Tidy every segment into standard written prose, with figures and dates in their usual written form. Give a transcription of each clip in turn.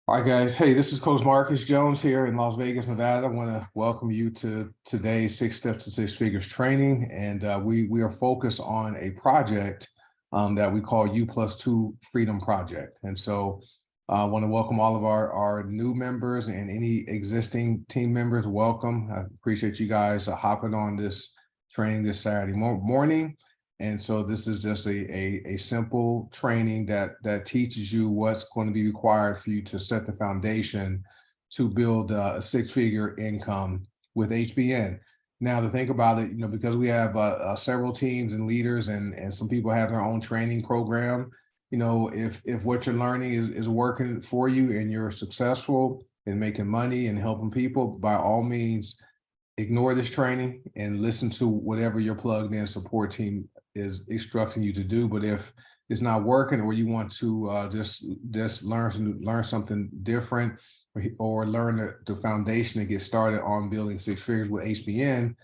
All right, guys. Hey, this is Coach Marcus Jones here in Las Vegas, Nevada. I want to welcome you to today's 6 Steps to Six Figures training. And we are focused on a project that we call U+2 Freedom Project. And so I want to welcome all of our new members and any existing team members. Welcome. I appreciate you guys hopping on this training this Saturday morning. And so this is just a simple training that teaches you what's going to be required for you to set the foundation to build a six-figure income with HBN. Now, to think about it, because we have several teams and leaders and some people have their own training program, if what you're learning is working for you and you're successful in making money and helping people, by all means, ignore this training and listen to whatever your plugged in support team is instructing you to do. But if it's not working, or you want to just learn something different, or learn the foundation to get started on building six figures with HBN,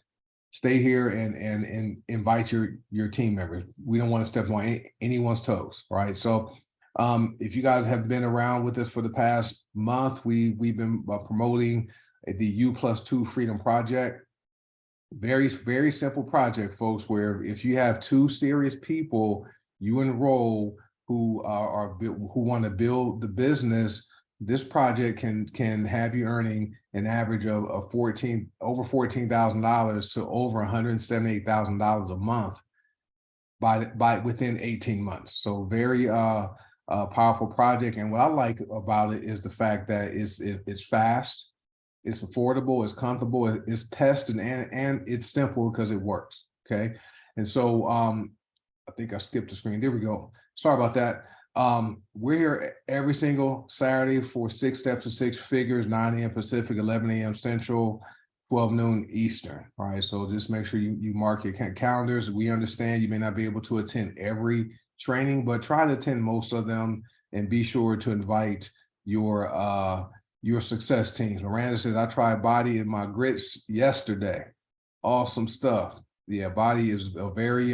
stay here and invite your team members. We don't want to step on anyone's toes, right? So if you guys have been around with us for the past month, we've been promoting the U+2 Freedom Project. Very, very simple project, folks, where if you have two serious people you enroll who want to build the business, this project can have you earning an average of over $14,000 to over $178,000 a month by within 18 months. So very powerful project. And what I like about it is the fact that it's fast, it's affordable, it's comfortable, it's tested, and it's simple because it works. Okay. And so I think I skipped the screen. There we go. Sorry about that. We're here every single Saturday for 6 Steps to Six Figures, 9 a.m. Pacific, 11 a.m. Central, 12 noon Eastern. All right. So just make sure you mark your calendars. We understand you may not be able to attend every training, but try to attend most of them, and be sure to invite your success teams. Miranda says, I tried Body in my grits yesterday. Awesome stuff. Yeah, Body is a very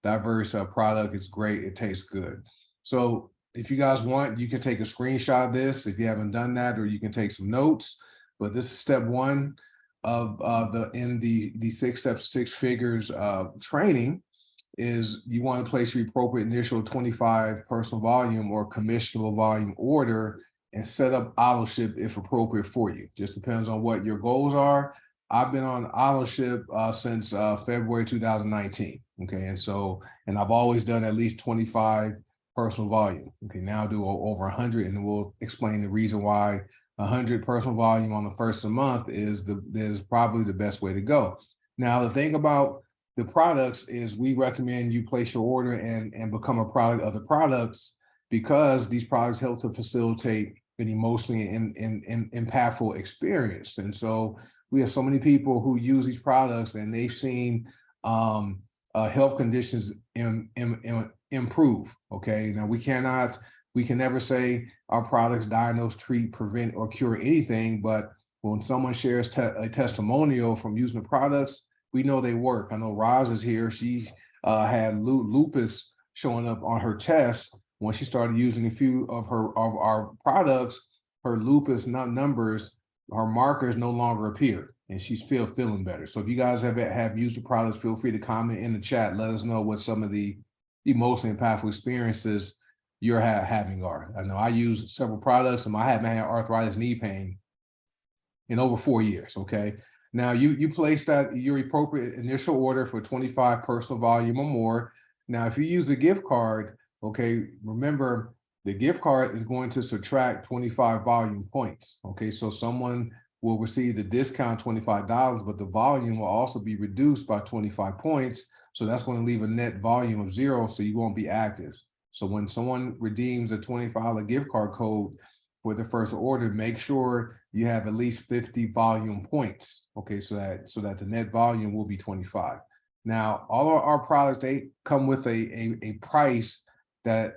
diverse product. It's great. It tastes good. So if you guys want, you can take a screenshot of this if you haven't done that, or you can take some notes. But this is step one of the 6 Steps to Six Figures training. Is you want to place your appropriate initial 25 personal volume or commissionable volume order and set up auto ship if appropriate for you. Just depends on what your goals are. I've been on auto ship since February 2019. Okay, and I've always done at least 25 personal volume. Okay, now I do over 100, and we'll explain the reason why 100 personal volume on the first of the month is probably the best way to go. Now, the thing about the products is we recommend you place your order and become a product of the products, because these products help to facilitate an emotionally and impactful experience. And so we have so many people who use these products and they've seen health conditions improve. Okay, now we can never say our products diagnose, treat, prevent, or cure anything, but when someone shares a testimonial from using the products, we know they work. I know Roz is here. She had lupus showing up on her test. When she started using a few of our products, her lupus numbers, her markers no longer appeared, and she's feeling better. So if you guys have used the products, feel free to comment in the chat. Let us know what some of the emotionally impactful experiences you're having are. I know I use several products, and I haven't had arthritis knee pain in over 4 years. Okay. Now you place your appropriate initial order for 25 personal volume or more. Now, if you use a gift card, okay, remember the gift card is going to subtract 25 volume points. Okay, so someone will receive the discount $25, but the volume will also be reduced by 25 points. So that's going to leave a net volume of 0, so you won't be active. So when someone redeems a $25 gift card code for the first order, make sure you have at least 50 volume points. Okay, so that the net volume will be 25. Now, all of our products, they come with a price that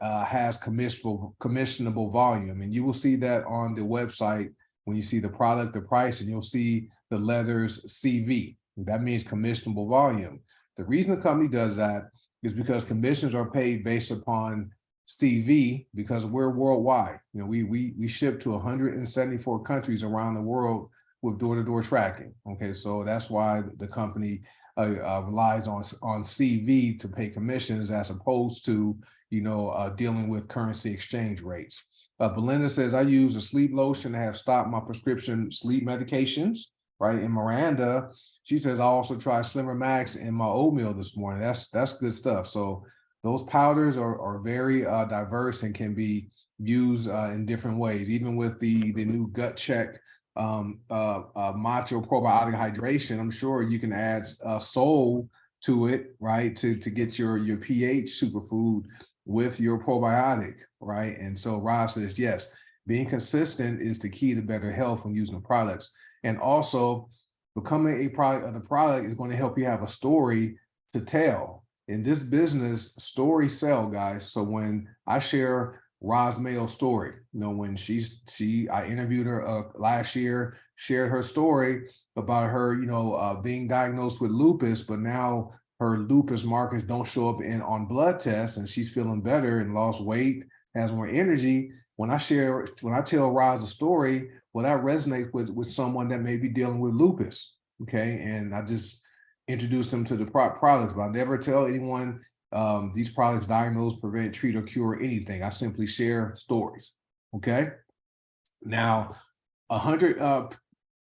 has commissionable volume, and you will see that on the website when you see the product, the price, and you'll see the letters CV. That means commissionable volume. The reason the company does that is because commissions are paid based upon CV because we're worldwide. You know, we ship to 174 countries around the world with door-to-door tracking. Okay, so that's why the company relies on CV to pay commissions as opposed to, you know, dealing with currency exchange rates. Belinda says, I use a sleep lotion to have stopped my prescription sleep medications, right? And Miranda, she says, I also tried Slimmer Max in my oatmeal this morning. That's good stuff. So those powders are very diverse and can be used in different ways, even with the new gut check macho probiotic hydration. I'm sure you can add soul to it, right, to get your pH superfood with your probiotic, right? And so Rob says, yes, being consistent is the key to better health when using the products. And also becoming a product of the product is going to help you have a story to tell. In this business, stories sell, guys. So when I share Roz Mayo's story, you know, when I interviewed her last year, shared her story about her, you know, being diagnosed with lupus, but now her lupus markers don't show up on blood tests, and she's feeling better and lost weight, has more energy. When I tell Roz a story, well, that resonates with someone that may be dealing with lupus. Okay, and I just introduce them to the products, but I never tell anyone these products diagnose, prevent, treat, or cure anything. I simply share stories. Okay. Now, 100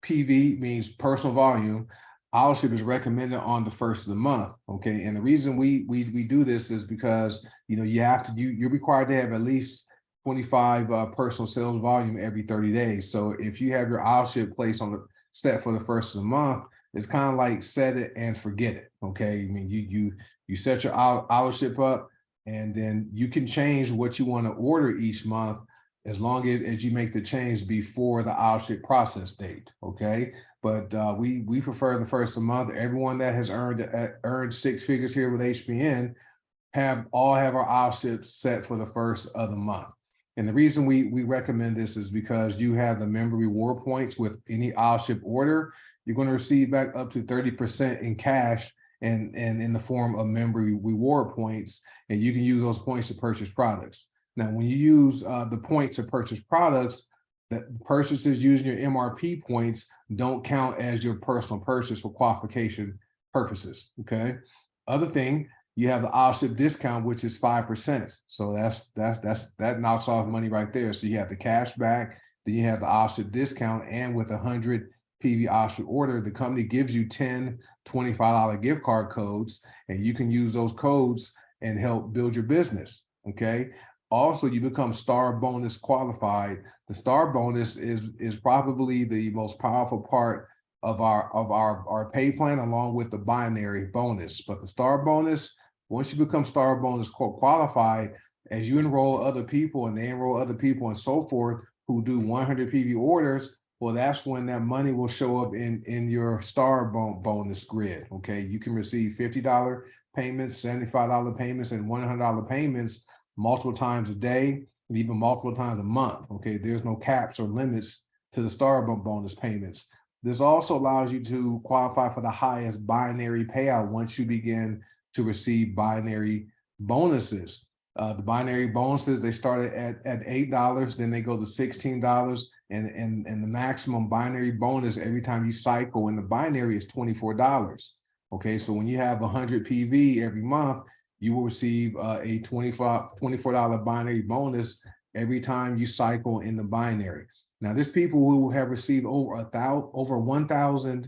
PV means personal volume. Owlship is recommended on the first of the month. Okay, and the reason we do this is because, you know, you're required to have at least 25 personal sales volume every 30 days. So if you have your Owlship placed on the set for the first of the month, it's kind of like set it and forget it. Okay, I mean, you set your Owlship up, and then you can change what you want to order each month as long as you make the change before the Owlship process date. Okay, but we prefer the first of the month. Everyone that has earned 6 figures here with HPN have our Owlships set for the first of the month. And the reason we recommend this is because you have the member reward points with any Owlship order. You're going to receive back up to 30% in cash and in the form of member reward points, and you can use those points to purchase products. Now, when you use the points to purchase products, that purchases using your MRP points don't count as your personal purchase for qualification purposes. Okay. Other thing, you have the Owlship discount, which is 5%. So that knocks off money right there. So you have the cash back, then you have the Owlship discount, and with 100 PV Owlship order, the company gives you 10 $25 gift card codes, and you can use those codes and help build your business. Okay. Also, you become Star Bonus qualified. The Star Bonus is probably the most powerful part of our pay plan, along with the binary bonus. But the Star Bonus, once you become Star Bonus qualified, as you enroll other people and they enroll other people and so forth who do 100 PV orders, well, that's when that money will show up in your Star Bonus grid. Okay, you can receive $50 payments, $75 payments, and $100 payments multiple times a day, and even multiple times a month. Okay, there's no caps or limits to the Star Bonus payments. This also allows you to qualify for the highest binary payout once you begin to receive binary bonuses. The binary bonuses, they start at $8, then they go to $16, and the maximum binary bonus every time you cycle in the binary is $24. Okay, so when you have 100 PV every month, you will receive a $24 binary bonus every time you cycle in the binary. Now, there's people who have received over 1,000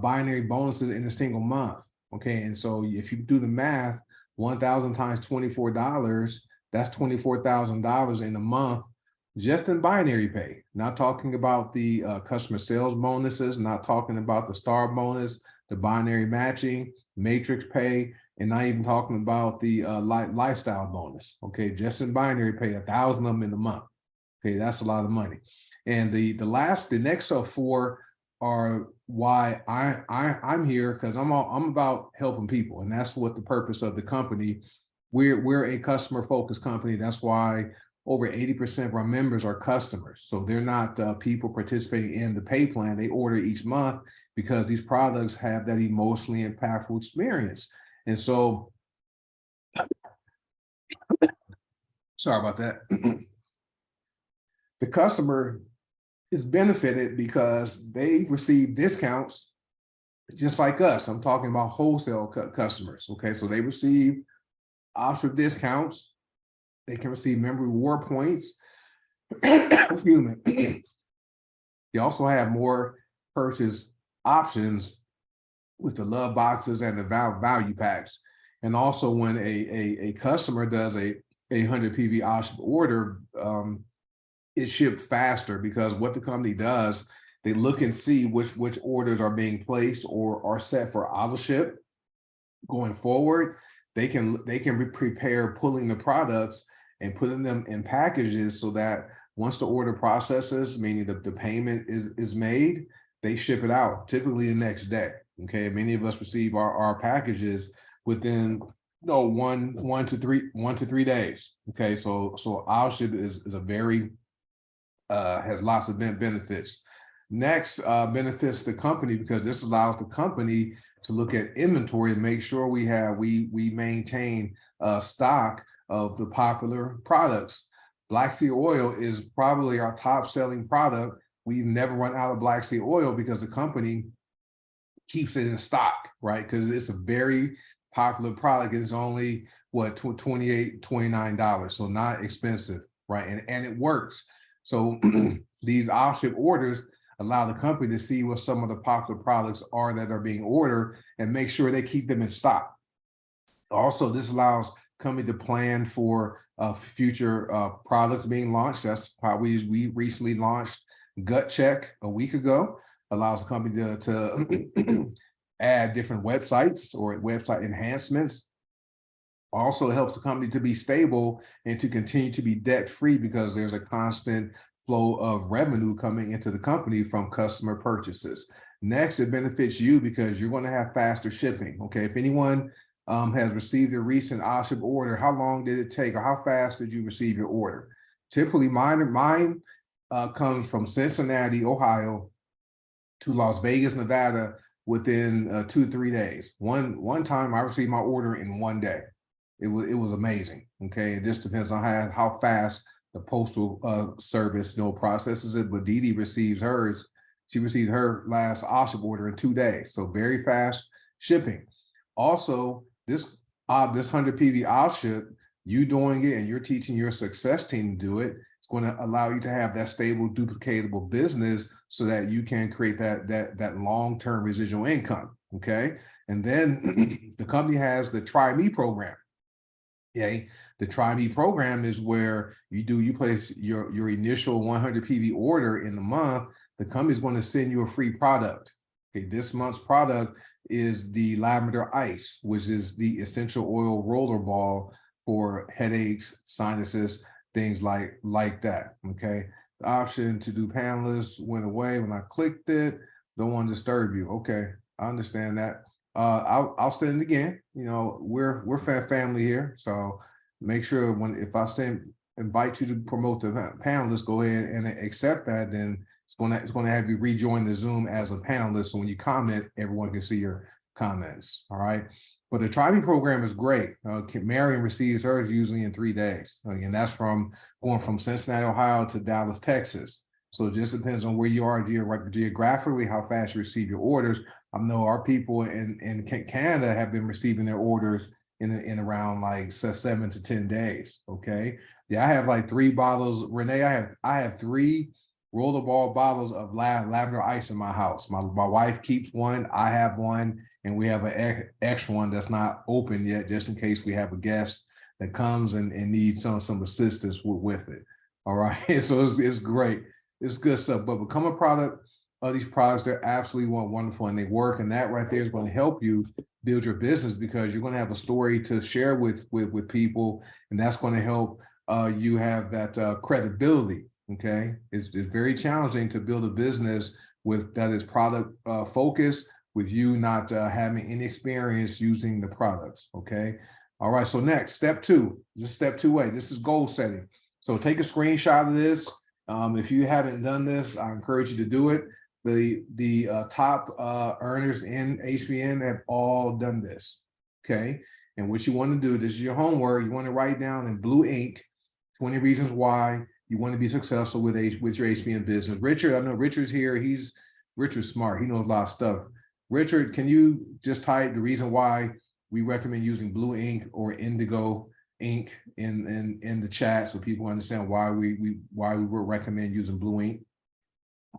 binary bonuses in a single month. Okay, and so if you do the math, 1,000 times $24, that's $24,000 in a month just in binary pay. Not talking about the customer sales bonuses, not talking about the Star Bonus, the binary matching, matrix pay, and not even talking about the lifestyle bonus. Okay, just in binary pay, 1,000 of them in a month. Okay, that's a lot of money. And the next 4 are why I'm here, because I'm about helping people, and that's what the purpose of the company. We're a customer focused company. That's why over 80% of our members are customers. So they're not people participating in the pay plan. They order each month because these products have that emotionally impactful experience. And so Sorry about that. The customer is benefited because they receive discounts just like us. I'm talking about wholesale customers. Okay, so they receive optional discounts. They can receive member reward points. Excuse me. They also have more purchase options with the love boxes and the value packs. And also when a customer does a 100 PV option order, it's shipped faster because what the company does, they look and see which orders are being placed or are set for auto ship going forward. They can prepare pulling the products and putting them in packages so that once the order processes, meaning the payment is made, they ship it out typically the next day. Okay, many of us receive our packages within 1 to 3 days. Okay, so our ship is a very has lots of benefits. Next, benefits the company because this allows the company to look at inventory and make sure we maintain stock of the popular products. Black seed oil is probably our top selling product. We've never run out of black seed oil because the company keeps it in stock, right? Because it's a very popular product. It's only what, $28, $29, so not expensive, right? And it works. So these off-ship orders allow the company to see what some of the popular products are that are being ordered and make sure they keep them in stock. Also, this allows company to plan for future products being launched. That's how we recently launched Gut Check a week ago. Allows the company to add different websites or website enhancements. Also helps the company to be stable and to continue to be debt-free because there's a constant flow of revenue coming into the company from customer purchases. Next, it benefits you because you're going to have faster shipping. Okay, if anyone has received a recent OSHIP order, how long did it take or how fast did you receive your order? Typically, mine comes from Cincinnati, Ohio to Las Vegas, Nevada within 2-3 days. One time I received my order in 1 day. It was amazing. Okay, it just depends on how fast the postal service processes it. But Dee Dee receives hers. She received her last OSHIP order in 2 days. So very fast shipping. Also, this 100 PV OSHIP, you doing it and you're teaching your success team to do it, it's going to allow you to have that stable, duplicatable business so that you can create that long-term residual income. Okay, and then the company has the Try Me program. Okay, the Try Me program is where you place your initial 100 PV order in the month. The company is going to send you a free product. Okay, this month's product is the lavender ice, which is the essential oil roller ball for headaches, sinuses, things like that. Okay, the option to do panelists went away when I clicked it. Don't want to disturb you. Okay, I understand that. I'll send it again. We're family here, so make sure if I invite you to promote the panelists, go ahead and accept that. Then it's going to have you rejoin the Zoom as a panelist. So when you comment, everyone can see your comments. All right. But the Try Me program is great. Marion receives hers usually in 3 days. And that's going from Cincinnati, Ohio to Dallas, Texas. So it just depends on where you are geographically, how fast you receive your orders. I know our people in Canada have been receiving their orders in around like 7 to 10 days. Okay. Yeah, I have like 3 bottles. Renee, I have 3 rollerball bottles of lavender ice in my house. My wife keeps one, I have one, and we have an extra one that's not open yet, just in case we have a guest that comes and needs some assistance with it. All right, so it's great. It's good stuff. But become a product of these products. They're absolutely wonderful and they work. And that right there is going to help you build your business because you're going to have a story to share with people, and that's going to help you have that credibility. Okay, it's very challenging to build a business that is product focused with you not having any experience using the products. Okay, all right. So next, step 2. This is step 2A. This is goal setting. So take a screenshot of this. If you haven't done this, I encourage you to do it. The top earners in HBN have all done this. Okay, and what you want to do, this is your homework. You want to write down in blue ink 20 reasons why you want to be successful with your HBM business. Richard, I know Richard's here. Richard's smart. He knows a lot of stuff. Richard, can you just type the reason why we recommend using blue ink or indigo ink in the chat so people understand why we would recommend using blue ink?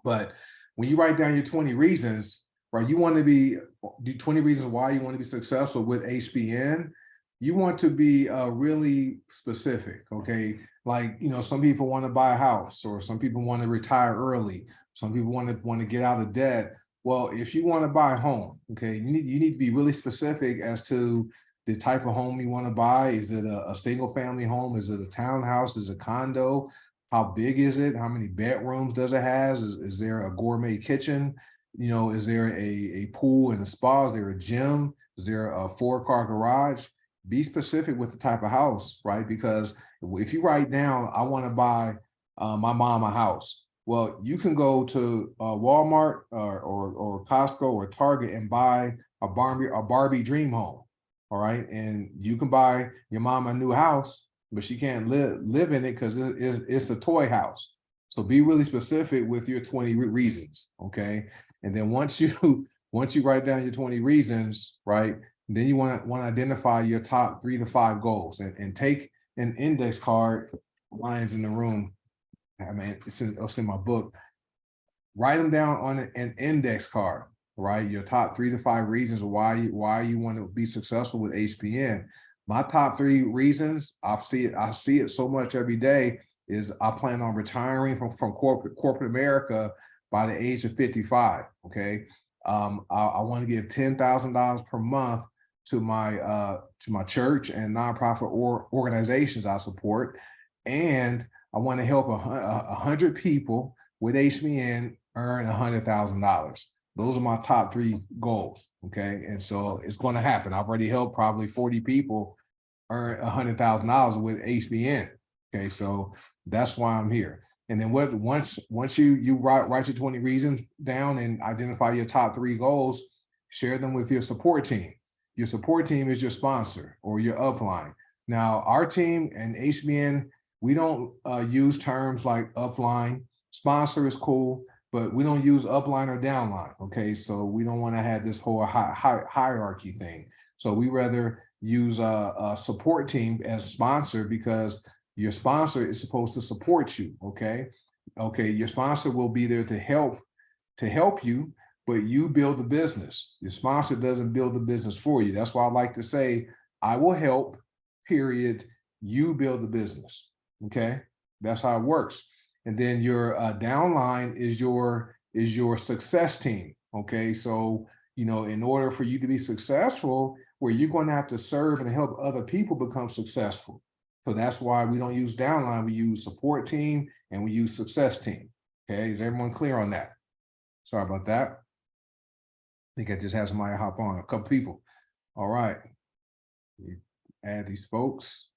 But when you write down your 20 reasons, right, you want to do 20 reasons why you want to be successful with HBN. You want to be really specific, okay? Like, some people want to buy a house, or some people want to retire early. Some people want to get out of debt. Well, if you want to buy a home, okay, you need to be really specific as to the type of home you want to buy. Is it a single family home? Is it a townhouse? Is it a condo? How big is it? How many bedrooms does it have? Is there a gourmet kitchen? Is there a pool and a spa? Is there a gym? Is there a 4-car garage? Be specific with the type of house, right? Because if you write down, I want to buy my mom a house. Well, you can go to Walmart or Costco or Target and buy a Barbie dream home, all right? And you can buy your mom a new house, but she can't live in it because it's a toy house. So be really specific with your 20 reasons, okay? And then once you write down your 20 reasons, right, then you want to identify your top 3 to 5 goals and take an index card. Lions in the room. I mean, it's in my book. Write them down on an index card, right? Your top 3 to 5 reasons why you want to be successful with HBN. My top 3 reasons, I see it so much every day, is I plan on retiring from corporate America by the age of 55. Okay. I want to give $10,000 per month to my church and nonprofit organizations I support, and I want to help 100 people with HBN earn $100,000. Those are my top 3 goals. Okay, and so it's going to happen. I've already helped probably 40 people earn $100,000 with HBN. Okay, so that's why I'm here. And then once you write your 20 reasons down and identify your top 3 goals, share them with your support team. Your support team is your sponsor or your upline. Now, our team and HBN, we don't use terms like upline. Sponsor is cool, but we don't use upline or downline, okay? So we don't want to have this whole hierarchy thing. So we rather use a support team as sponsor, because your sponsor is supposed to support you, okay? Okay, your sponsor will be there to help you, but you build the business. Your sponsor doesn't build the business for you. That's why I like to say, I will help, period. You build the business, okay? That's how it works. And then your downline is your success team, okay? So, in order for you to be successful, where you're going to have to serve and help other people become successful. So that's why we don't use downline. We use support team and we use success team, okay? Is everyone clear on that? Sorry about that. I think I just had somebody hop on, a couple people. All right, add these folks.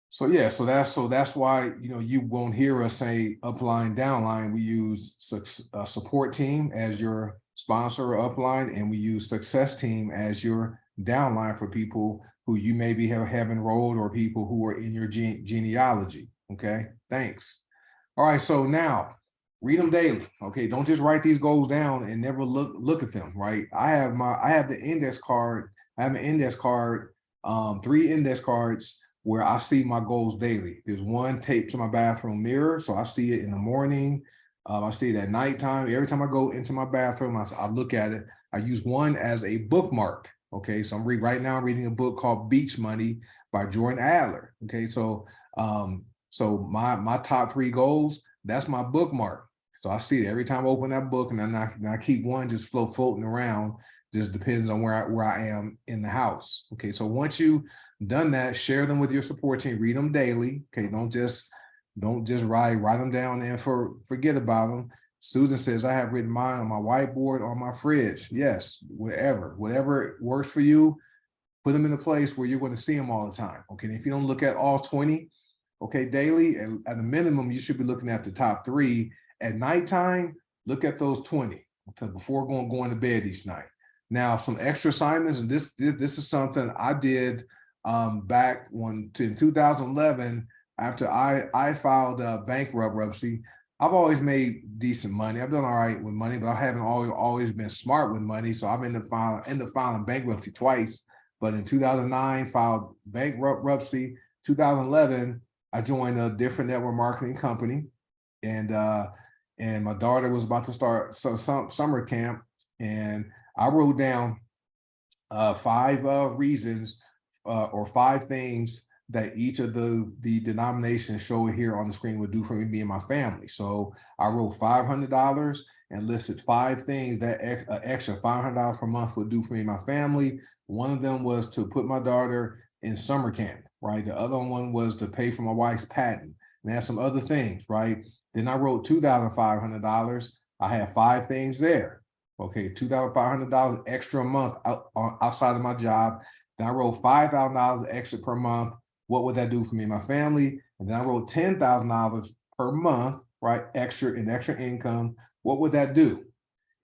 So yeah, so that's why you won't hear us say upline, downline. We use support team as your sponsor or upline, and we use success team as your downline for people who you maybe have enrolled or people who are in your genealogy. Okay, thanks. All right, so now read them daily. Okay, don't just write these goals down and never look at them. Right, I have the index card. I have an index card, 3 index cards where I see my goals daily. There's one taped to my bathroom mirror, so I see it in the morning. I see it at nighttime. Every time I go into my bathroom, I look at it. I use one as a bookmark. Okay, so right now I'm reading a book called Beach Money by Jordan Adler. Okay, so my top 3 goals, that's my bookmark. So I see it every time I open that book, and I keep one just floating around. Just depends on where I am in the house. Okay, so once you done that, share them with your support team. Read them daily. Okay, don't just write them down and forget about them. Susan says, I have written mine on my whiteboard, on my fridge. Yes, whatever works for you, put them in a place where you're going to see them all the time. Okay, and if you don't look at all 20, okay, daily, and at the minimum, you should be looking at the top 3. At nighttime, look at those 20 before going to bed each night. Now, some extra assignments, and this is something I did back in 2011. after I filed bankruptcy, I've always made decent money. I've done all right with money, but I haven't always been smart with money. So I've ended up filing bankruptcy twice. But in 2009, filed bankruptcy. 2011, I joined a different network marketing company, and my daughter was about to start some summer camp, and I wrote down five reasons or five things that each of the denominations shown here on the screen would do for me and my family. So I wrote $500 and listed five things that extra $500 per month would do for me and my family. One of them was to put my daughter in summer camp, right? The other one was to pay for my wife's patent. And there's some other things, right? Then I wrote $2,500. I had five things there. Okay, $2,500 extra a month outside of my job. Then I wrote $5,000 extra per month. What would that do for me and my family? And then I wrote $10,000 per month, right? Extra income. What would that do?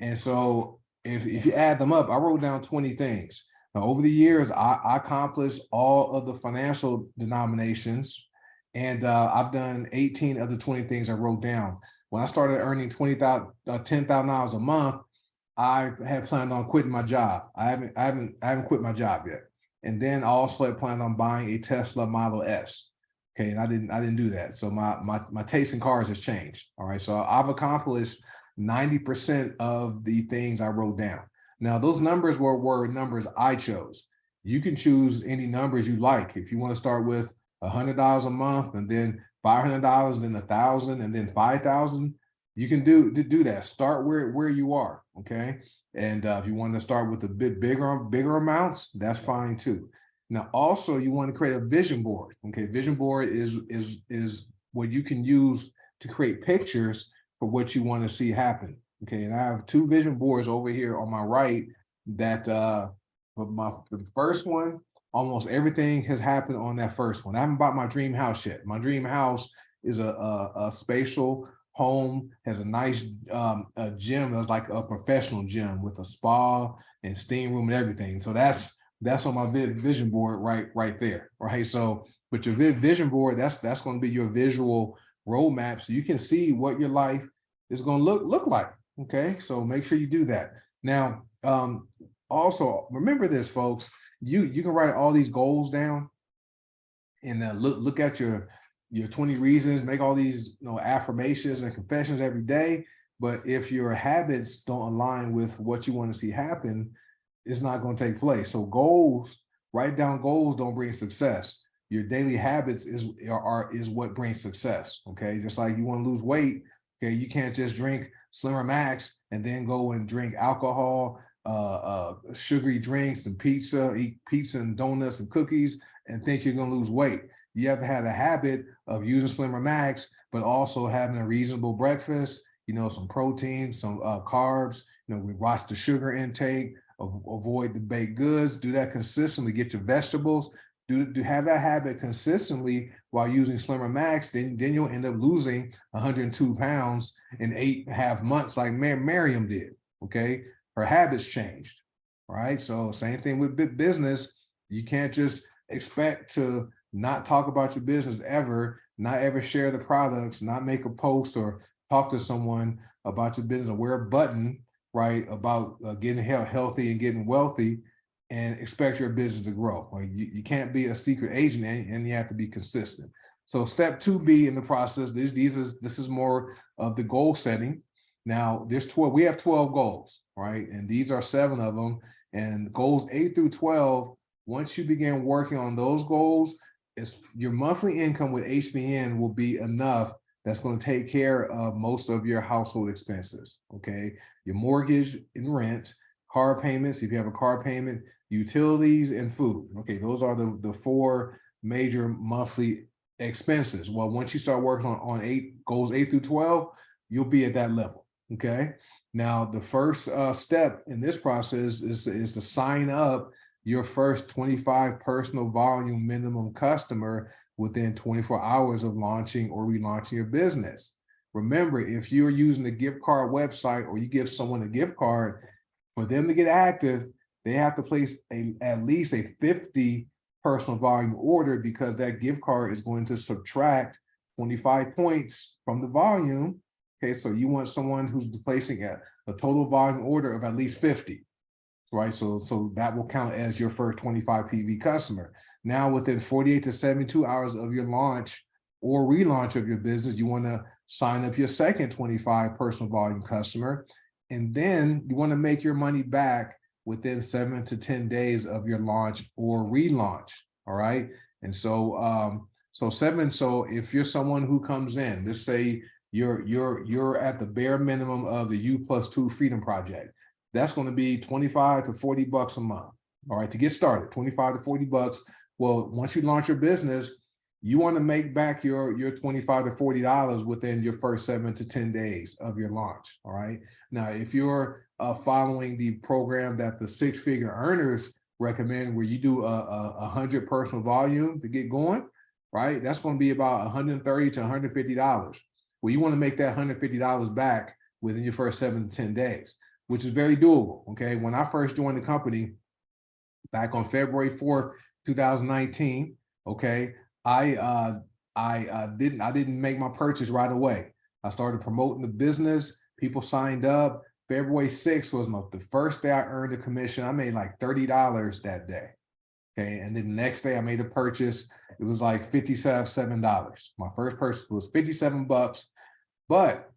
And so if you add them up, I wrote down 20 things. Now, over the years, I accomplished all of the financial denominations, and I've done 18 of the 20 things I wrote down. When I started earning $10,000 a month, I had planned on quitting my job. I haven't quit my job yet. And then I also had planned on buying a Tesla Model S. Okay, and I didn't do that. So my taste in cars has changed. All right, so I've accomplished 90% of the things I wrote down. Now, those numbers were numbers I chose. You can choose any numbers you like. If you want to start with $100 a month, and then $500, and then $1,000, and then $5,000, you can do that. Start where you are, okay? And if you want to start with a bit bigger amounts, that's fine too. Now, also, you want to create a vision board. Okay, vision board is what you can use to create pictures for what you want to see happen. Okay, and I have two vision boards over here on my right that the first one, almost everything has happened on that first one. I haven't bought my dream house yet. My dream house is a spatial home, has a nice a gym that's like a professional gym with a spa and steam room and everything. So that's on my vision board right there, right? So with your vision board, that's going to be your visual roadmap, so you can see what your life is going to look like. Okay, so make sure you do that. Now, also remember this, folks. You can write all these goals down, and look at your 20 reasons, make all these affirmations and confessions every day. But if your habits don't align with what you want to see happen, it's not going to take place. So goals, write down goals, don't bring success. Your daily habits is what brings success. Okay, just like you want to lose weight, okay, you can't just drink Slimmer Max and then go and drink alcohol, sugary drinks and pizza, eat pizza and donuts and cookies, and think you're going to lose weight. You have to have a habit of using Slimmer Max, but also having a reasonable breakfast, some protein, some carbs, we watch the sugar intake, avoid the baked goods, do that consistently, get your vegetables, do have that habit consistently while using Slimmer Max, then you'll end up losing 102 pounds in 8.5 months like Miriam did, okay? Her habits changed, right? So same thing with business. You can't just expect to not talk about your business ever, not ever share the products, not make a post or talk to someone about your business, or wear a button, right, about getting healthy and getting wealthy, and expect your business to grow. Like you can't be a secret agent, and you have to be consistent. So step 2B in the process, this is more of the goal setting. Now there's 12, we have 12 goals, right? And these are 7 of them. And goals 8 through 12, once you begin working on those goals, your monthly income with HBN will be enough that's going to take care of most of your household expenses, okay? Your mortgage and rent, car payments, if you have a car payment, utilities, and food. Okay, those are the 4 major monthly expenses. Well, once you start working on goals 8 through 12, you'll be at that level, okay? Now, the first step in this process is to sign up your first 25 personal volume minimum customer within 24 hours of launching or relaunching your business. Remember, if you're using a gift card website, or you give someone a gift card, for them to get active, they have to place at least a 50 personal volume order, because that gift card is going to subtract 25 points from the volume. Okay, so you want someone who's placing a total volume order of at least 50, right? So that will count as your first 25 PV customer. Now, within 48 to 72 hours of your launch or relaunch of your business, you want to sign up your second 25 personal volume customer. And then you want to make your money back within 7 to 10 days of your launch or relaunch. All right. And so, so if you're someone who comes in, let's say you're at the bare minimum of the U+2 Freedom Project, that's going to be 25 to 40 bucks a month. All right, to get started, 25 to 40 bucks. Well, once you launch your business, you want to make back your $25 to $40 within your first 7 to 10 days of your launch. All right. Now, if you're following the program that the six-figure earners recommend, where you do a 100 personal volume to get going, right? That's going to be about $130 to $150. Well, you want to make that $150 back within your first 7 to 10 days, which is very doable. Okay. When I first joined the company back on February 4th, 2019, okay, I didn't make my purchase right away. I started promoting the business. People signed up. February 6th was the first day I earned a commission. I made like $30 that day. Okay. And then the next day I made a purchase. It was like $57. My first purchase was 57 bucks, but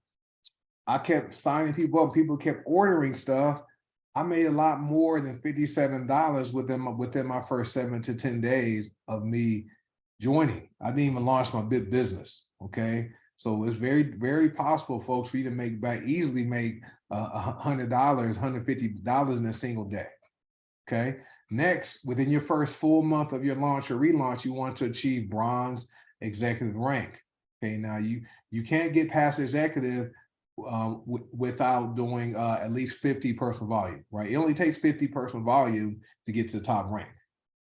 I kept signing people up. People kept ordering stuff. I made a lot more than $57 within my first 7 to 10 days of me joining. I didn't even launch my big business. Okay. So it's very, very possible, folks, for you to easily make $100, $150 in a single day. Okay. Next, within your first full month of your launch or relaunch, you want to achieve bronze executive rank. Okay. Now you can't get past executive without doing at least 50 personal volume, right? It only takes 50 personal volume to get to the top rank.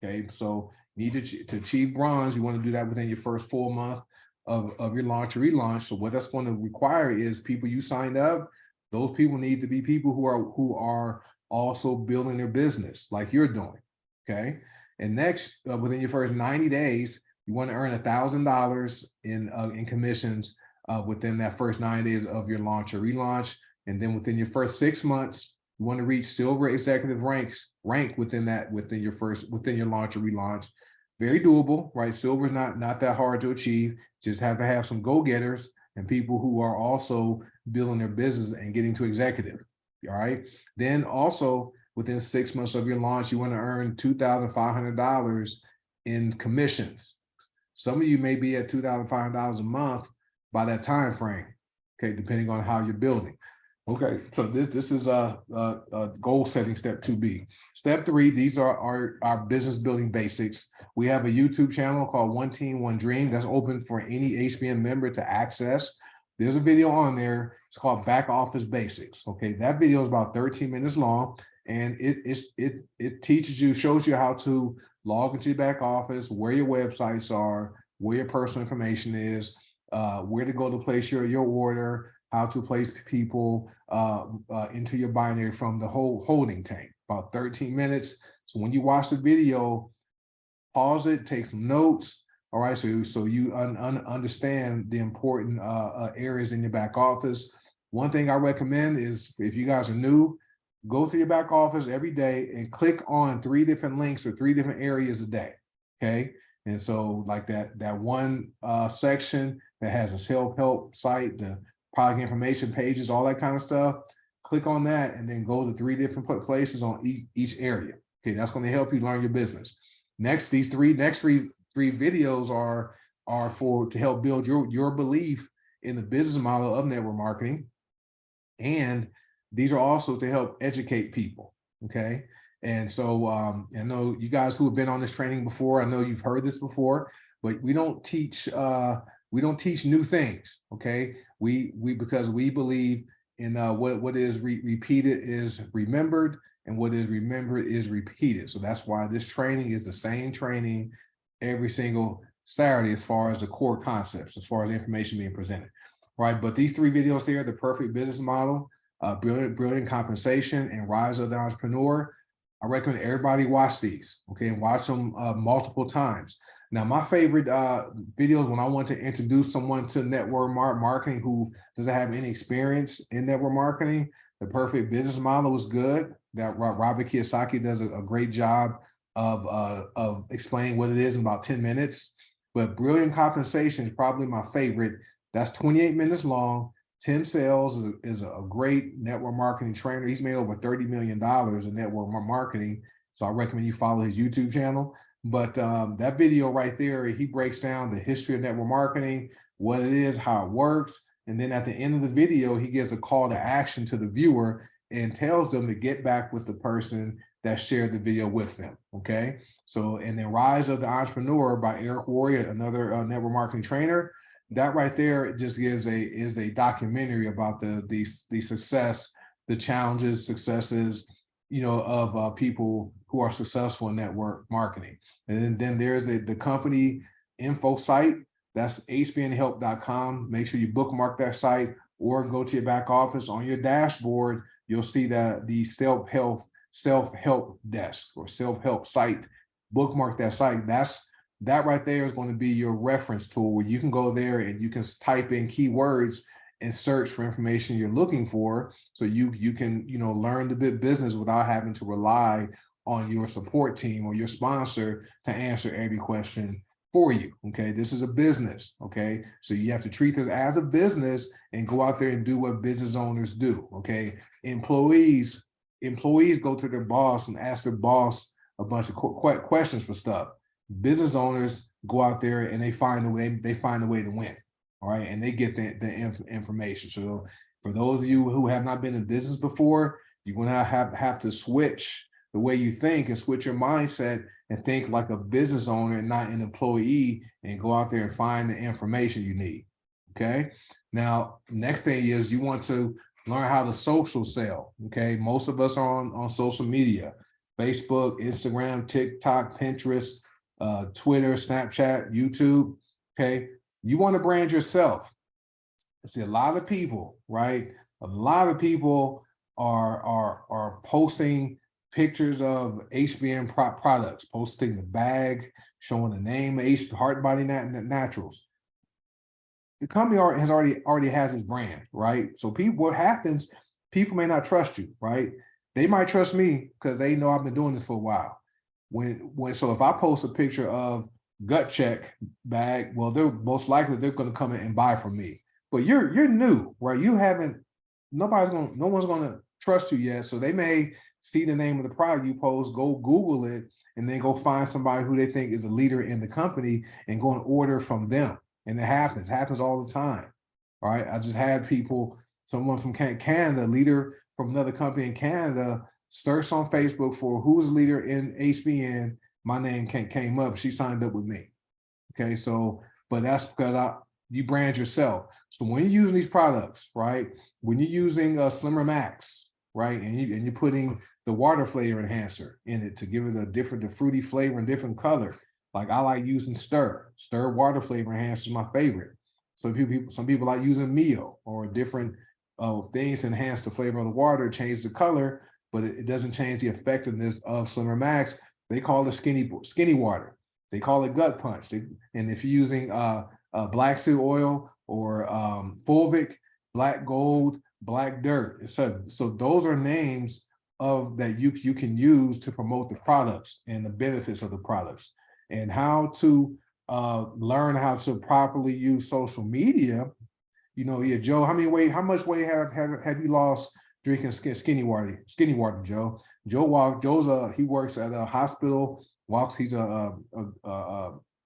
Okay. So you need to achieve bronze. You want to do that within your first full month of your launch or relaunch. So what that's going to require is people you signed up. Those people need to be people who are also building their business like you're doing. Okay. And next, within your first 90 days, you want to earn $1,000 in commissions within that first 9 days of your launch or relaunch. And then within your first 6 months, you want to reach silver executive rank within your launch or relaunch. Very doable, right? Silver is not that hard to achieve. Just have to have some go-getters and people who are also building their business and getting to executive. All right. Then also within 6 months of your launch, you want to earn $2,500 in commissions. Some of you may be at $2,500 a month by that time frame. Okay, depending on how you're building. Okay, so this is a goal setting step 2B. Step 3, these are our business building basics. We have a YouTube channel called One Team, One Dream that's open for any HBN member to access. There's a video on there. It's called Back Office Basics. Okay, that video is about 13 minutes long, and it teaches you, shows you how to log into your back office, where your websites are, where your personal information is, where to go to place your order, how to place people into your binary from the whole holding tank. About 13 minutes. So when you watch the video, pause it, take some notes. All right, so you understand the important areas in your back office. One thing I recommend is, if you guys are new, go through your back office every day and click on 3 different links or 3 different areas a day. Okay, and so like that one section that has a self-help site, the product information pages, all that kind of stuff, click on that and then go to 3 different places on each area. Okay, that's going to help you learn your business. Next, these next three videos are to help build your belief in the business model of network marketing. And these are also to help educate people. Okay. And so I know you guys who have been on this training before, I know you've heard this before, but we don't teach new things. Okay. Because we believe in what is repeated is remembered, and what is remembered is repeated. So that's why this training is the same training every single Saturday, as far as the core concepts, as far as the information being presented. Right. But these 3 videos here, the perfect business model, brilliant compensation, and rise of the entrepreneur, I recommend everybody watch these, okay, and watch them multiple times. Now, my favorite videos when I want to introduce someone to network marketing who doesn't have any experience in network marketing, the perfect business model is good. That Robert Kiyosaki does a great job of explaining what it is in about 10 minutes. But Brilliant Compensation is probably my favorite. That's 28 minutes long. Tim Sales is a great network marketing trainer. He's made over $30 million in network marketing. So I recommend you follow his YouTube channel. But that video right there, he breaks down the history of network marketing, what it is, how it works. And then at the end of the video, he gives a call to action to the viewer and tells them to get back with the person that shared the video with them, okay? So, and then Rise of the Entrepreneur by Eric Worre, another network marketing trainer. That right there just is a documentary about the success, the challenges, successes, you know, of people who are successful in network marketing. And then there's the company info site. That's hbnhelp.com. Make sure you bookmark that site or go to your back office. On your dashboard, you'll see that the self-help desk or self-help site. Bookmark that site. That right there is going to be your reference tool where you can go there and you can type in keywords and search for information you're looking for, so you can, you know, learn the business without having to rely on your support team or your sponsor to answer every question for you. Okay, this is a business. Okay, so you have to treat this as a business and go out there and do what business owners do. Okay, employees go to their boss and ask their boss a bunch of questions for stuff. Business owners go out there and they find a way to win. All right, and they get the information. So for those of you who have not been in business before, you're going to have to switch the way you think and switch your mindset and think like a business owner and not an employee, and go out there and find the information you need. Okay, now next thing is you want to learn how to social sell. Okay, most of us are on social media: Facebook, Instagram, TikTok, Pinterest, Twitter, Snapchat, YouTube. Okay, you want to brand yourself. I see a lot of people, right? A lot of people are posting pictures of HBN products, posting the bag, showing the name Heart Body Naturals. The company already has its brand, right? So what happens, people may not trust you, right? They might trust me because they know I've been doing this for a while. So if I post a picture of gut check bag, well, they're most likely going to come in and buy from me. But you're new, right? No one's going to trust you yet. So they may see the name of the product you post, go Google it, and then go find somebody who they think is a leader in the company and go and order from them. And it happens all the time. All right. I just had someone from Canada, leader from another company in Canada, searched on Facebook for who's leader in HBN. My name came up. She signed up with me. Okay, so, but that's because you brand yourself. So when you're using these products, right? When you're using Slimmer Max, right, and you're putting the water flavor enhancer in it to give it the fruity flavor and different color. Like I like using Stir water flavor enhancer is my favorite. Some people like using Mio or different things to enhance the flavor of the water, change the color, but it doesn't change the effectiveness of Slimmer Max. They call it skinny water. They call it gut punch. And if you're using black seed oil or fulvic, black gold, black dirt, etc. So those are names that you can use to promote the products and the benefits of the products. And how to learn how to properly use social media. You know, yeah, Joe, how much weight have you lost drinking skinny water, Joe? He works at a hospital, he's a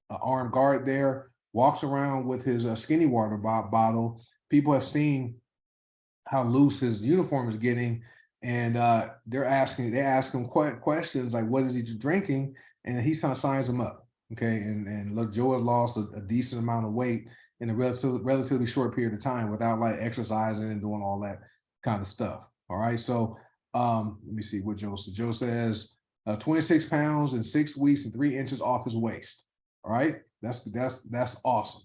armed guard there, walks around with his skinny water bottle. People have seen how loose his uniform is getting, and they ask him questions like, what is he drinking? And he signs them up. Okay, and look, Joe has lost a decent amount of weight in a relatively short period of time without like exercising and doing all that kind of stuff. All right, so let me see what Joe says. Joe says 26 pounds in 6 weeks and 3 inches off his waist. All right, that's awesome.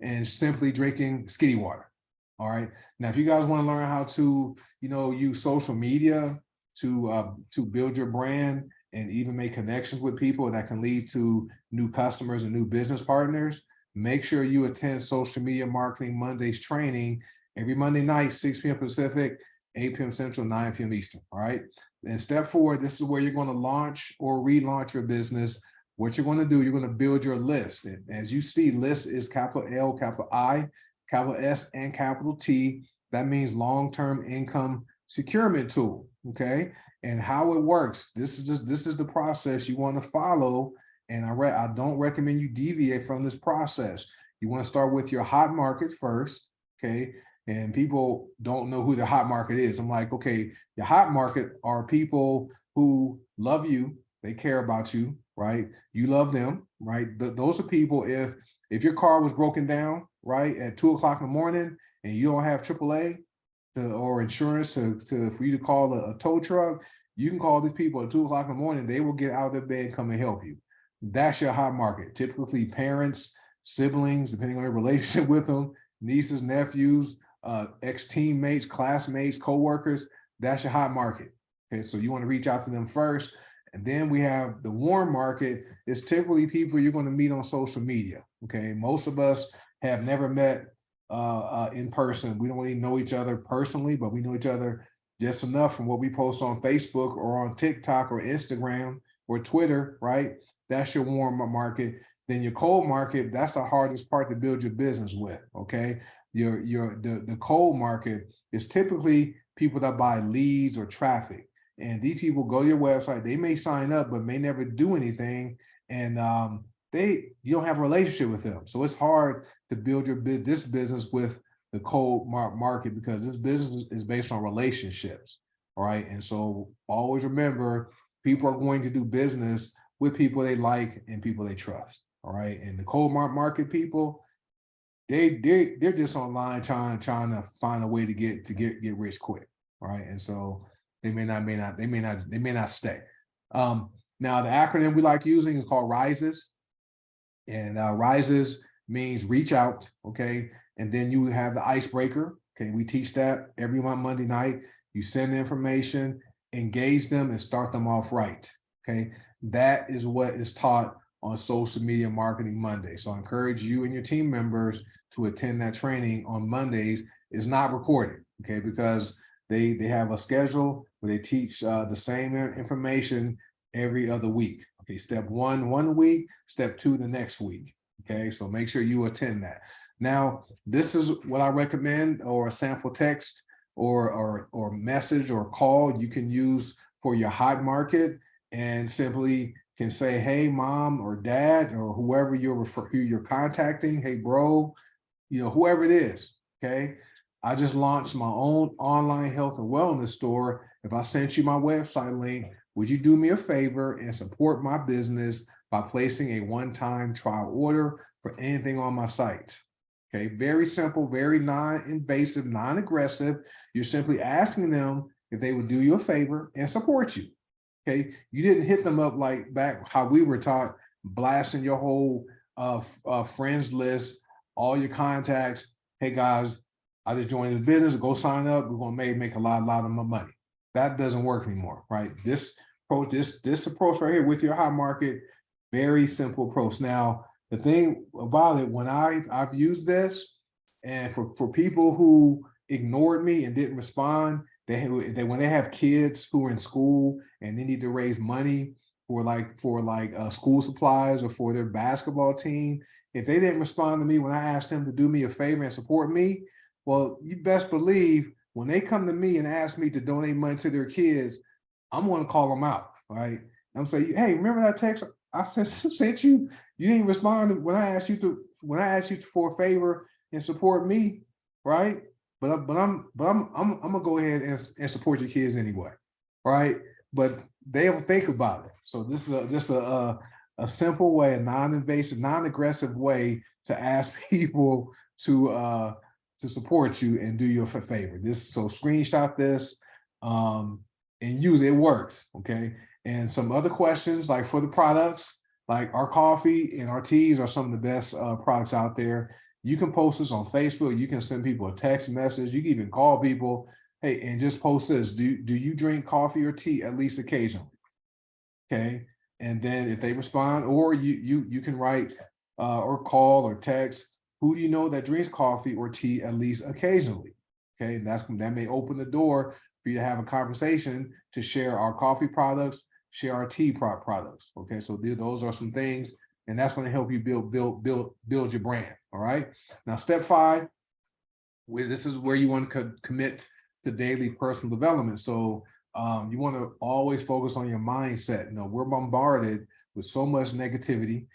And simply drinking skinny water. All right, now if you guys want to learn how to, use social media to build your brand and even make connections with people that can lead to new customers and new business partners, make sure you attend Social Media Marketing Mondays training every Monday night, 6 p.m. Pacific, 8 p.m. Central, 9 p.m. Eastern. All right. And step 4, this is where you're going to launch or relaunch your business. What you're going to do, you're going to build your list. And as you see, list is capital L, capital I, capital S, and capital T. That means long-term income securement tool. Okay. And how it works. This is the process you want to follow. And I don't recommend you deviate from this process. You want to start with your hot market first. Okay. And people don't know who the hot market is. I'm like, okay, your hot market are people who love you. They care about you, right? You love them, right? Those are people, if your car was broken down, right, at 2 o'clock in the morning and you don't have AAA or insurance for you to call a tow truck, you can call these people at 2 o'clock in the morning. They will get out of their bed and come and help you. That's your hot market. Typically parents, siblings, depending on your relationship with them, nieces, nephews, ex-teammates, classmates, co-workers. That's your hot market. Okay, so you want to reach out to them first. And then we have the warm market. It's typically people you're going to meet on social media. Okay, most of us have never met in person. We don't really know each other personally, but we know each other just enough from what we post on Facebook or on TikTok or Instagram or Twitter, right? That's your warm market. Then your cold market, that's the hardest part to build your business with, okay? The cold market is typically people that buy leads or traffic. And these people go to your website, they may sign up, but may never do anything. And you don't have a relationship with them. So it's hard to build this business with the cold market because this business is based on relationships. All right. And so always remember, people are going to do business with people they like and people they trust. All right. And the cold market people, they're just online trying to find a way to get rich quick. All right. And so they may not stay. Now the acronym we like using is called RISES. And RISES means reach out. Okay. And then you have the icebreaker. Okay. We teach that every Monday night. You send the information, engage them, and start them off right. Okay. That is what is taught on Social Media Marketing Monday. So I encourage you and your team members to attend that training on Mondays. It's not recorded, okay, because they have a schedule where they teach the same information every other week. Okay, step 1 week, step 2 the next week. Okay, so make sure you attend that. Now, this is what I recommend, or a sample text or message or call you can use for your hot market, and simply can say, hey, mom or dad, or whoever who you're contacting, hey, bro, whoever it is, okay? I just launched my own online health and wellness store. If I sent you my website link, would you do me a favor and support my business by placing a one-time trial order for anything on my site? Okay, very simple, very non-invasive, non-aggressive. You're simply asking them if they would do you a favor and support you. Okay, you didn't hit them up like back how we were taught, blasting your whole friends list, all your contacts. Hey guys, I just joined this business. Go sign up. We're gonna make a lot of money. That doesn't work anymore, right? This approach right here with your hot market, very simple approach. Now, the thing about it, when I've used this, and for people who ignored me and didn't respond, when they have kids who are in school and they need to raise money for school supplies or for their basketball team, if they didn't respond to me when I asked them to do me a favor and support me, well, you best believe when they come to me and ask me to donate money to their kids, I'm going to call them out, right? I'm saying, hey, remember that text I sent you? You didn't respond when I asked you for a favor and support me, right? But I'm gonna go ahead and support your kids anyway, right? But they'll think about it. So this is just a simple way, a non-invasive, non-aggressive way to ask people to support you and do you a favor. So screenshot this and use it. It works, okay? And some other questions, like for the products, like our coffee and our teas are some of the best products out there. You can post this on Facebook. You can send people a text message. You can even call people. Hey, and just post this. Do you drink coffee or tea at least occasionally? Okay. And then if they respond, or you can write or call or text, who do you know that drinks coffee or tea at least occasionally? Okay, and that may open the door for you to have a conversation to share our coffee products, share our tea products. Okay, so those are some things, and that's going to help you build your brand. All right. Now, step 5, this is where you want to commit to daily personal development. So you want to always focus on your mindset. You know, we're bombarded with so much negativity.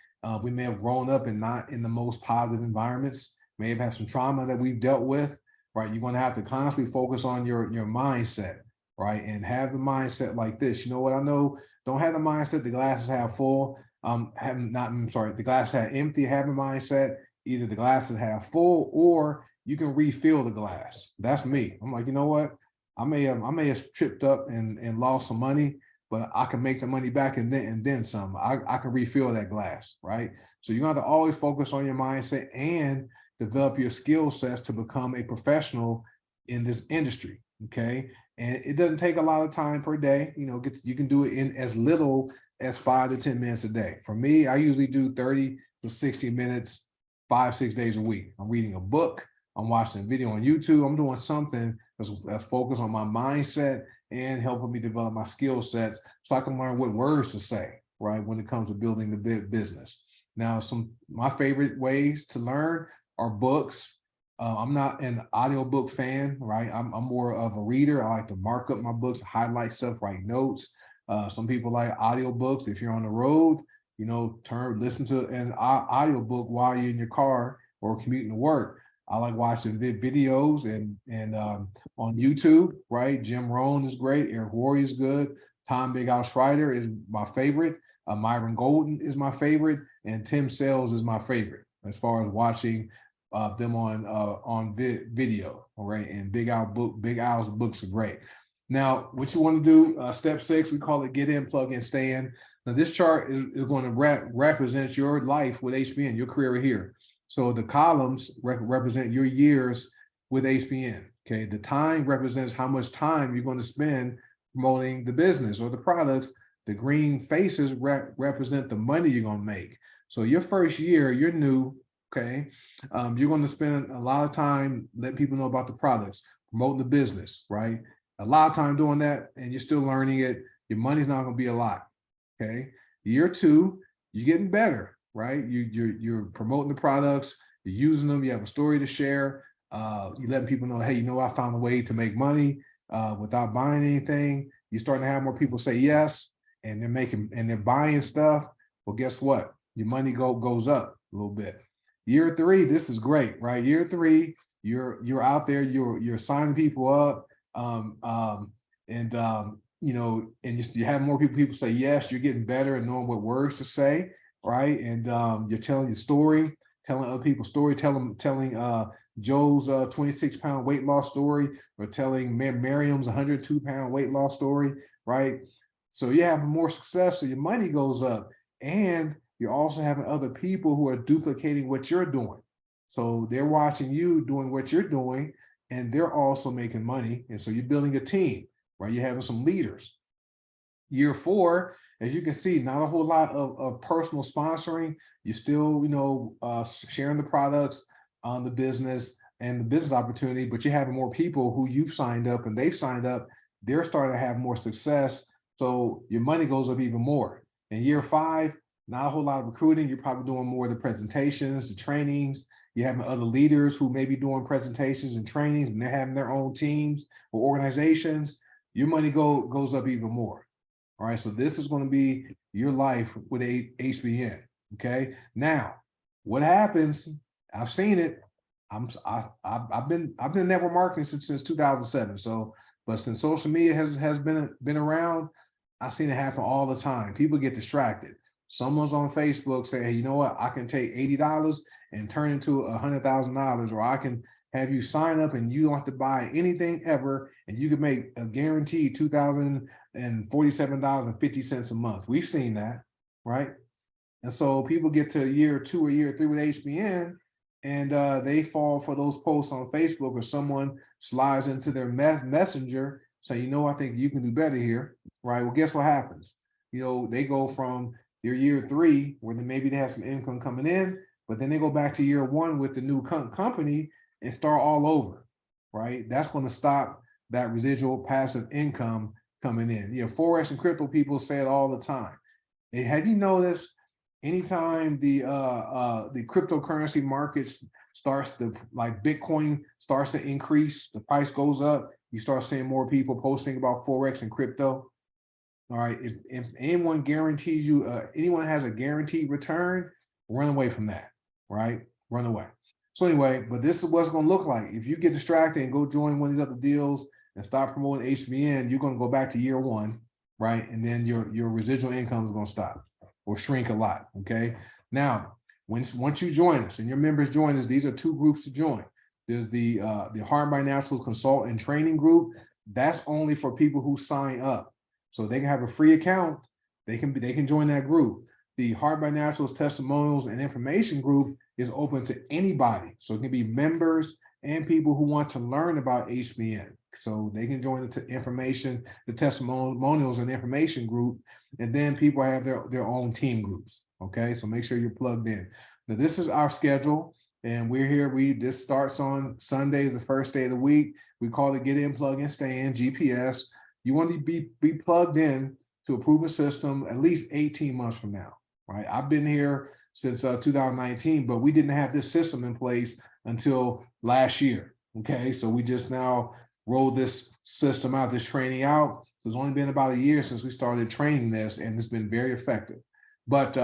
We may have grown up in not in the most positive environments, may have had some trauma that we've dealt with, right? You're going to have to constantly focus on your mindset, right? And have the mindset like this. You know what I know? Don't have the mindset the glass is half full. The glass half empty, have a mindset. Either the glass is half full or you can refill the glass. That's me. I'm like, you know what? I may have tripped up and lost some money, but I can make the money back and then some. I can refill that glass, right? So you have to always focus on your mindset and develop your skill sets to become a professional in this industry. Okay. And it doesn't take a lot of time per day. You know, you can do it in as little as 5 to 10 minutes a day. For me, I usually do 30 to 60 minutes, 5-6 days a week. I'm reading a book, I'm watching a video on YouTube, I'm doing something that's focused on my mindset and helping me develop my skill sets so I can learn what words to say, right, when it comes to building the business. Now, my favorite ways to learn are books. I'm not an audiobook fan, right? I'm more of a reader. I like to mark up my books, highlight stuff, write notes. Some people like audiobooks. If you're on the road, you know, listen to an audiobook while you're in your car or commuting to work. I like watching videos and on YouTube, right? Jim Rohn is great. Eric Worre is good. Tom Big Al Schreider is my favorite. Myron Golden is my favorite, and Tim Sales is my favorite as far as watching them on video. All right, and Big Al's books are great. Now, what you want to do, step 6, we call it get in, plug in, stay in. Now, this chart is going to represent your life with HBN, your career here. So the columns represent your years with HBN. Okay, the time represents how much time you're going to spend promoting the business or the products. The green faces represent the money you're going to make. So your first year, you're new. Okay, you're going to spend a lot of time letting people know about the products, promoting the business, right? A lot of time doing that, and you're still learning it. Your money's not going to be a lot. Okay, year 2, you're getting better, right? You're promoting the products, you're using them, you have a story to share. You letting people know, hey, you know, I found a way to make money without buying anything. You're starting to have more people say yes, and they're buying stuff. Well, guess what? Your money goes up a little bit. Year 3, this is great, right? Year 3, you're out there, you're signing people up, you know, and you have more people say yes. You're getting better and knowing what words to say, right? And you're telling your story, telling other people's story, telling Joe's 26-pound weight loss story, or telling Miriam's 102-pound weight loss story, right? So you have more success, so your money goes up, and you're also having other people who are duplicating what you're doing. So they're watching you doing what you're doing, and they're also making money. And so you're building a team, right? You're having some leaders. Year 4, as you can see, not a whole lot of personal sponsoring. You're still, you know, sharing the products on the business and the business opportunity, but you're having more people who you've signed up and they've signed up. They're starting to have more success. So your money goes up even more. In year 5, not a whole lot of recruiting. You're probably doing more of the presentations, the trainings. You're having other leaders who may be doing presentations and trainings, and they're having their own teams or organizations. Your money goes up even more. All right, so this is going to be your life with HBN. Okay, now what happens? I've seen it. I've been network marketing since 2007. So, but since social media has been around, I've seen it happen all the time. People get distracted. Someone's on Facebook say, hey, you know what? I can take $80 and turn into $100,000, or I can have you sign up and you don't have to buy anything ever, and you can make a guaranteed $2,047.50 a month. We've seen that, right? And so people get to year 2 or year 3 with HBN, and they fall for those posts on Facebook, or someone slides into their messenger, say, you know, I think you can do better here, right? Well, guess what happens? You know, they go from their year 3, where maybe they have some income coming in, but then they go back to year 1 with the new company and start all over, right? That's going to stop that residual passive income coming in. Yeah, Forex and crypto people say it all the time. And have you noticed anytime the cryptocurrency markets starts to, like Bitcoin starts to increase, the price goes up, you start seeing more people posting about Forex and crypto. All right, if anyone guarantees you, anyone has a guaranteed return, run away from that, right? Run away. So anyway, but this is what's going to look like. If you get distracted and go join one of these other deals and start promoting HBN, you're going to go back to year 1, right? And then your residual income is going to stop or shrink a lot, okay? Now, once you join us and your members join us, these are 2 groups to join. There's the Hard by Naturals Consult and Training Group. That's only for people who sign up. So they can have a free account. They can join that group. The Hard by Naturals Testimonials and Information Group is open to anybody. So it can be members and people who want to learn about HBN. So they can join the testimonials and information group, and then people have their own team groups. Okay, so make sure you're plugged in. Now this is our schedule, and we're here. This starts on Sundays, the first day of the week. We call it Get In, Plug In, Stay In, GPS. You want to be plugged in to a proven system at least 18 months from now, right? I've been here since 2019, but we didn't have this system in place until last year, okay? So we just now rolled this system out, this training out. So it's only been about a year since we started training this, and it's been very effective. But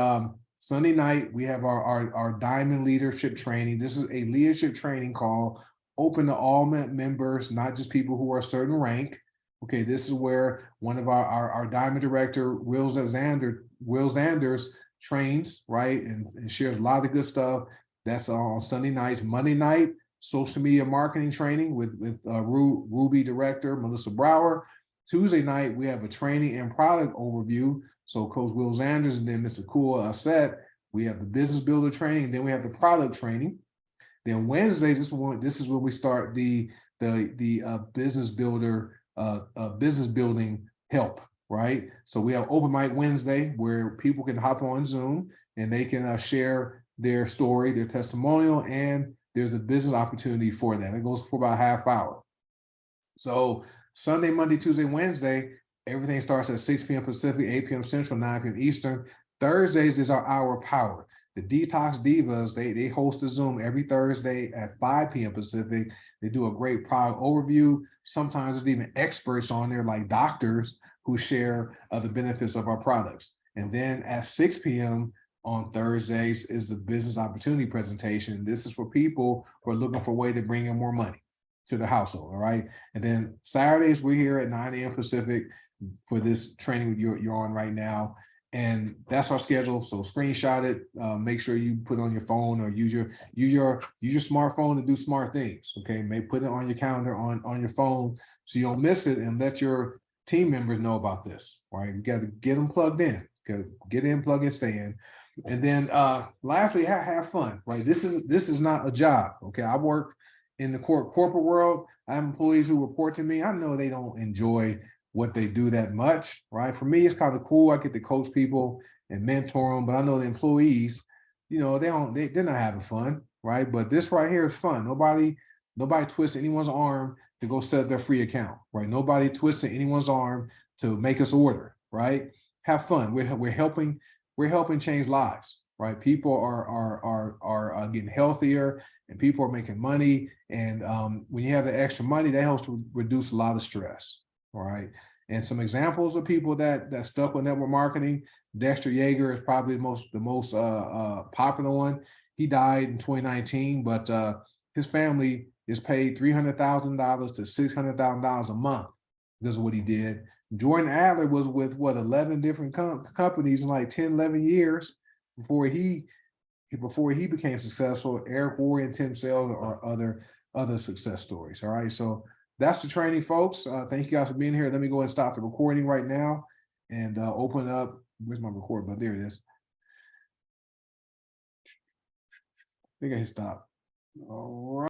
Sunday night, we have our Diamond Leadership Training. This is a leadership training call, open to all members, not just people who are a certain rank. Okay, this is where one of our Diamond Director, Will Zanders, trains, right, and shares a lot of good stuff. That's on Sunday nights. Monday night, social media marketing training with Ruby Director, Melissa Brower. Tuesday night, we have a training and product overview. So Coach Will Zanders and then Mr. Cool Set. We have the business builder training, and then we have the product training. Then Wednesday, this is where we start the business builder business building help, right? So we have Open Mic Wednesday, where people can hop on Zoom and they can share their story, their testimonial, and there's a business opportunity for that. It goes for about a half hour. So Sunday, Monday, Tuesday, Wednesday, everything starts at 6 p.m. Pacific, 8 p.m. Central, 9 p.m. Eastern. Thursdays is our hour of power. The Detox Divas, they host a Zoom every Thursday at 5 p.m. Pacific. They do a great product overview. Sometimes there's even experts on there, like doctors, who share the benefits of our products. And then at 6 p.m. on Thursdays is the business opportunity presentation. This is for people who are looking for a way to bring in more money to the household, all right? And then Saturdays, we're here at 9 a.m. Pacific for this training you're on right now. And that's our schedule. So screenshot it, make sure you put it on your phone, or use your smartphone to do smart things. Okay, maybe put it on your calendar on your phone so you don't miss it, and let your team members know about this. Right, you got to get them plugged in. Get in, plug in, stay in. And then lastly, have fun. Right, this is not a job. Okay, I work in the corporate world. I have employees who report to me. I know they don't enjoy what they do that much, right? For me, it's kind of cool. I get to coach people and mentor them, but I know the employees, you know, they're not having fun, right? But this right here is fun. Nobody twists anyone's arm to go set up their free account, right? Nobody twisting anyone's arm to make us order, right? Have fun. We're helping change lives, right? People are getting healthier, and people are making money. And when you have the extra money, that helps to reduce a lot of stress. All right. And some examples of people that stuck with network marketing. Dexter Yeager is probably the most popular one. He died in 2019, but his family is paid $300,000 to $600,000 a month because of what he did. Jordan Adler was with 11 different companies in like 10, 11 years before he became successful. Eric Warren, Tim Sales are other success stories. All right. So that's the training, folks. Thank you guys for being here. Let me go and stop the recording right now and open up. Where's my record button? There it is. I think I hit stop. All right.